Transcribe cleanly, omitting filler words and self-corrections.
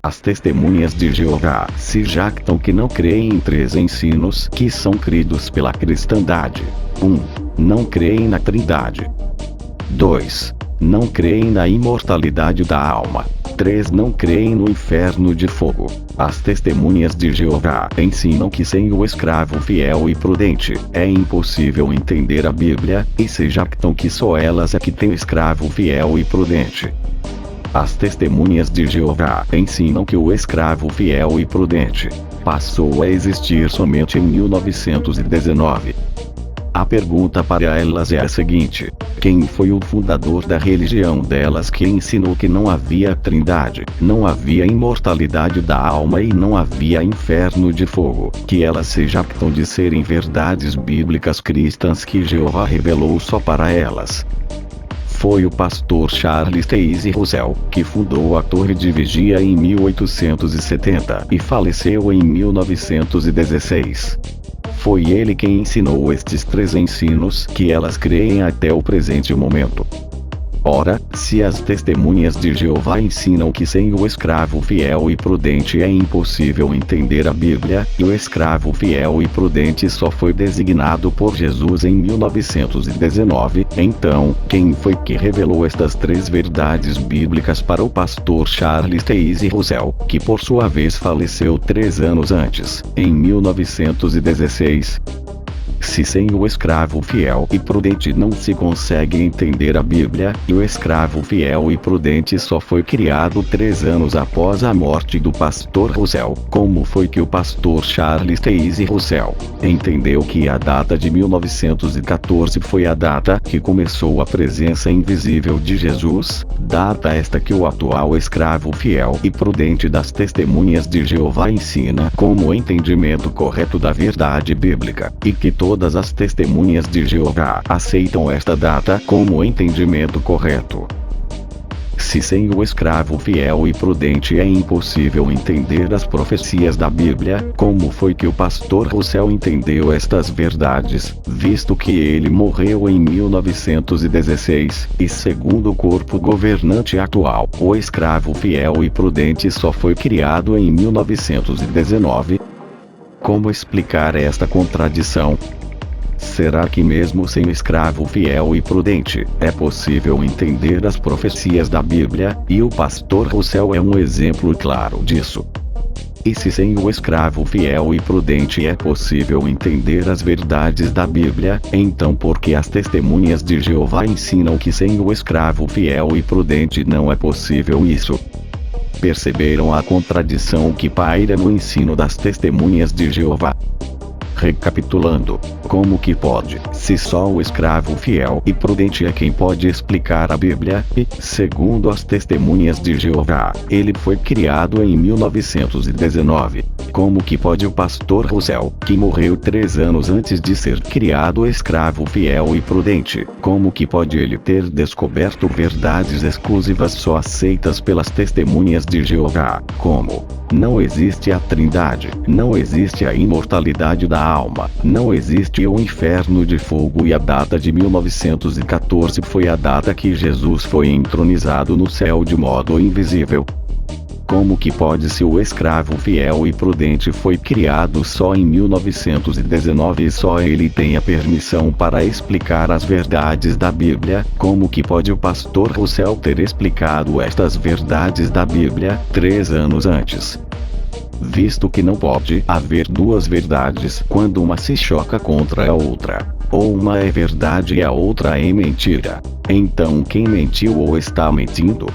As testemunhas de Jeová se jactam que não creem em 3 ensinos que são cridos pela cristandade. 1. Não creem na Trindade. 2. Não creem na imortalidade da alma. 3. Não creem no inferno de fogo. As testemunhas de Jeová ensinam que sem o escravo fiel e prudente, é impossível entender a Bíblia, e se jactam que só elas é que têm escravo fiel e prudente. As testemunhas de Jeová ensinam que o escravo fiel e prudente passou a existir somente em 1919. A pergunta para elas é a seguinte: quem foi o fundador da religião delas que ensinou que não havia trindade, não havia imortalidade da alma e não havia inferno de fogo, que elas se jactam de serem verdades bíblicas cristãs que Jeová revelou só para elas? Foi o pastor Charles Taze Russell, que fundou a Torre de Vigia em 1870 e faleceu em 1916. Foi ele quem ensinou estes 3 ensinos que elas creem até o presente momento. Ora, se as testemunhas de Jeová ensinam que sem o escravo fiel e prudente é impossível entender a Bíblia, e o escravo fiel e prudente só foi designado por Jesus em 1919, então, quem foi que revelou estas 3 verdades bíblicas para o pastor Charles Taze Russell, que por sua vez faleceu 3 anos antes, em 1916? Se sem o escravo fiel e prudente não se consegue entender a Bíblia, e o escravo fiel e prudente só foi criado 3 anos após a morte do pastor Russell, como foi que o pastor Charles Taze Russell entendeu que a data de 1914 foi a data que começou a presença invisível de Jesus, data esta que o atual escravo fiel e prudente das testemunhas de Jeová ensina como o entendimento correto da verdade bíblica, e que todas as testemunhas de Jeová aceitam esta data como entendimento correto. Se sem o escravo fiel e prudente é impossível entender as profecias da Bíblia, como foi que o pastor Russell entendeu estas verdades, visto que ele morreu em 1916, e segundo o corpo governante atual, o escravo fiel e prudente só foi criado em 1919? Como explicar esta contradição? Será que mesmo sem escravo fiel e prudente, é possível entender as profecias da Bíblia, e o pastor Russell é um exemplo claro disso? E se sem o escravo fiel e prudente é possível entender as verdades da Bíblia, então por que as testemunhas de Jeová ensinam que sem o escravo fiel e prudente não é possível isso? Perceberam a contradição que paira no ensino das testemunhas de Jeová? Recapitulando, como que pode, se só o escravo fiel e prudente é quem pode explicar a Bíblia, e, segundo as testemunhas de Jeová, ele foi criado em 1919? Como que pode o pastor Russell, que morreu 3 anos antes de ser criado escravo fiel e prudente, como que pode ele ter descoberto verdades exclusivas só aceitas pelas testemunhas de Jeová, como: não existe a Trindade, não existe a imortalidade da alma, não existe o inferno de fogo, e a data de 1914 foi a data que Jesus foi entronizado no céu de modo invisível? Como que pode, se o escravo fiel e prudente foi criado só em 1919 e só ele tem a permissão para explicar as verdades da Bíblia, como que pode o pastor Russell ter explicado estas verdades da Bíblia 3 anos antes? Visto que não pode haver 2 verdades quando uma se choca contra a outra, ou uma é verdade e a outra é mentira, então quem mentiu ou está mentindo?